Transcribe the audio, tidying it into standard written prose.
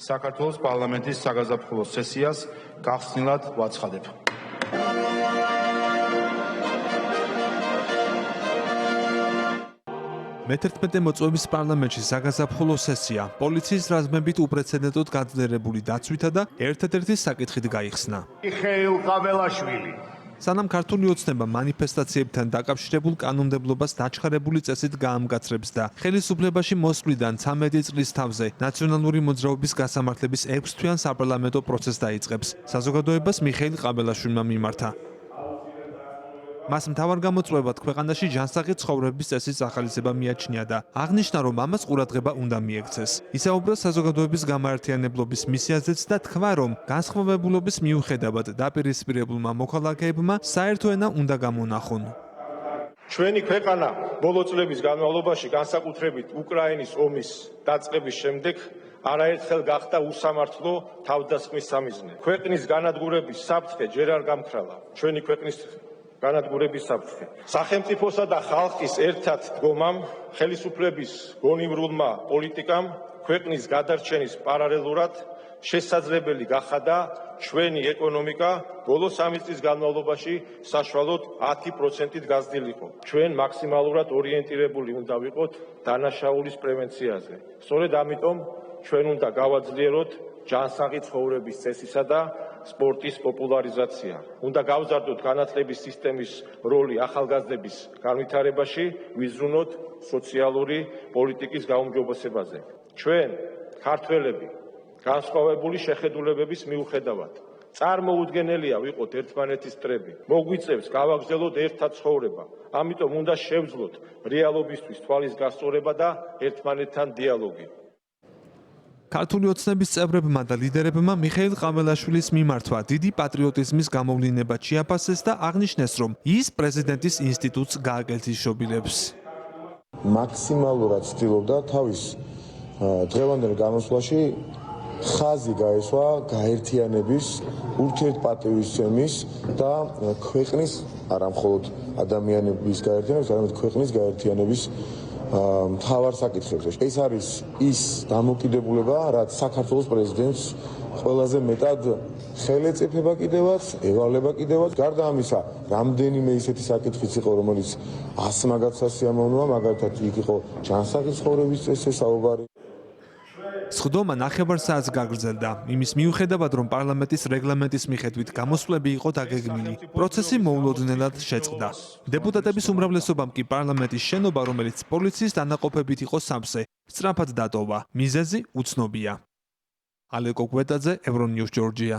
საქართველოს პარლამენტის საგაზაფხულო სესიას გახსნილად ვაცხადებ. მე-11 მოწვევის პარლამენტში საგაზაფხულო სესია პოლიციის რაზმებით უპრეცედენტოდ გაძლიერებული დაცვითა და ერთადერთი საკითხით გაიხსნა. მიხეილ ყაბელაშვილი სანამ ქართული ოცნება მანიფესტაციებთან დაკავშირებულ კანონმდებლობას დაჩქარებული წესით გაამგაცრებს და ხელისუფლებაში მოსვლიდან 13 წლის თავზე ნაციონალური მოძრაობის გასამართლების 6 თვიან საპარლამენტო პროცესს დაიწყებს. საზოგადოებას მიხეილ ყაბელაშვილმა მიმართა. მას მთავარ გამოწვევად ქვეყანაში ჯანსაღი ცხოვრების წესის ახალისება მიაჩნია და აღნიშნა, რომ ამას ყურადღება უნდა მიექცეს. ისაუბრა საზოგადოების გამაერთიანებლობის მისიაზეც და თქვა, რომ განსხვავებულობის მიუხედავად დაპირისპირებულმა მოქალაქეებმა საერთო ენა უნდა გამონახონ. ჩვენი ქვეყანა ბოლო წლების განმავლობაში განსაკუთრებით უკრაინის ომის დაწყების შემდეგ არაერთხელ გახდა უსამართლო თავდასხმის სამიზნე. ქვეყნის განადგურების საფრთხე ჯერ არ გამქრალა. ჩვენი ქვეყნის განადგურების საფრთხე. სახელმწიფოსა და ხალხის ერთად დგომამ, ხელისუფლების გონივრულმა პოლიტიკამ ქვეყნის გადარჩენის პარალელურად შესაძლებელი გახადა ჩვენი ეკონომიკა ბოლო 3 წლის განმავლობაში საშუალოდ 10%-ით გაზრდილიყო. ჩვენ მაქსიმალურად ორიენტირებული უნდა ვიყოთ დანაშაულის პრევენციაზე. სწორედ ამიტომ ჩვენ უნდა გავაძლიეროთ ჯანსაღი ცხოვრების წესისა და სპორტის პოპულარიზაცია. უნდა გავზარდოთ განათლების სისტემის როლი ახალგაზრდების განვითარებაში, ვიზრუნოთ სოციალური პოლიტიკის გაუმჯობესებაზე. ჩვენ, ქართველები, განსხვავებული შეხედულებების მიუხედავად, წარმოუდგენელია ვიყოთ ერთმანეთის მტრები. მოგვიწევს გავაგრძელოთ ერთად ცხოვრება. ამიტომ უნდა შევძლოთ რეალობისთვის თვალის გასწორება და ერთმანეთთან დიალოგი. ქართული ოცნების წევრებმა და ლიდერებმა მიხეილ ყაბელაშვილის მიმართვა დიდი პატრიოტიზმის გამოვლინება ჩიაფასეს და აღნიშნეს, რომ ის პრეზიდენტის ინსტიტუტს გააგრძელებებს. მაქსიმალურად ცდილობდა თავის დღევანდელ გამოსვლაში ხაზი გაესვა გაერთიანების, ურთიერთპატივისცემის და ქვეყნის, არა მხოლოდ ადამიანების გაერთიანების, არამედ ქვეყნის გაერთიანების მთავარ საკითხებზე. ეს არის ის დამოკიდებულება, რაც საქართველოს პრეზიდენტს ყველაზე მეტად ხელეწიფება კიდევაც, ევალება კიდევაც. გარდა ამისა, რამდენიმე ისეთი საკითხიც იყო, რომელიც ასმაგად სასიამოვნოა, მაგალითად იქ იყო ჯანსაღი ცხოვრების წესზე საუბარი. სხდომა 9 საათს გაგრძელდა. იმის მიუხედავად, რომ პარლამენტის რეგლამენტის მიხედვით გამოსვლები იყო დაგეგმილი, პროცესი მოულოდნელად შეწყდა. დეპუტატების უმრავლესობამ კი პარლამენტის შენობა, რომელიც პოლიციის დანაყოფებით იყო სავსე, სწრაფად დატოვა. მიზეზი უცნობია. ალეკო კვეტაძე, ევრონიუს, ჯორჯია.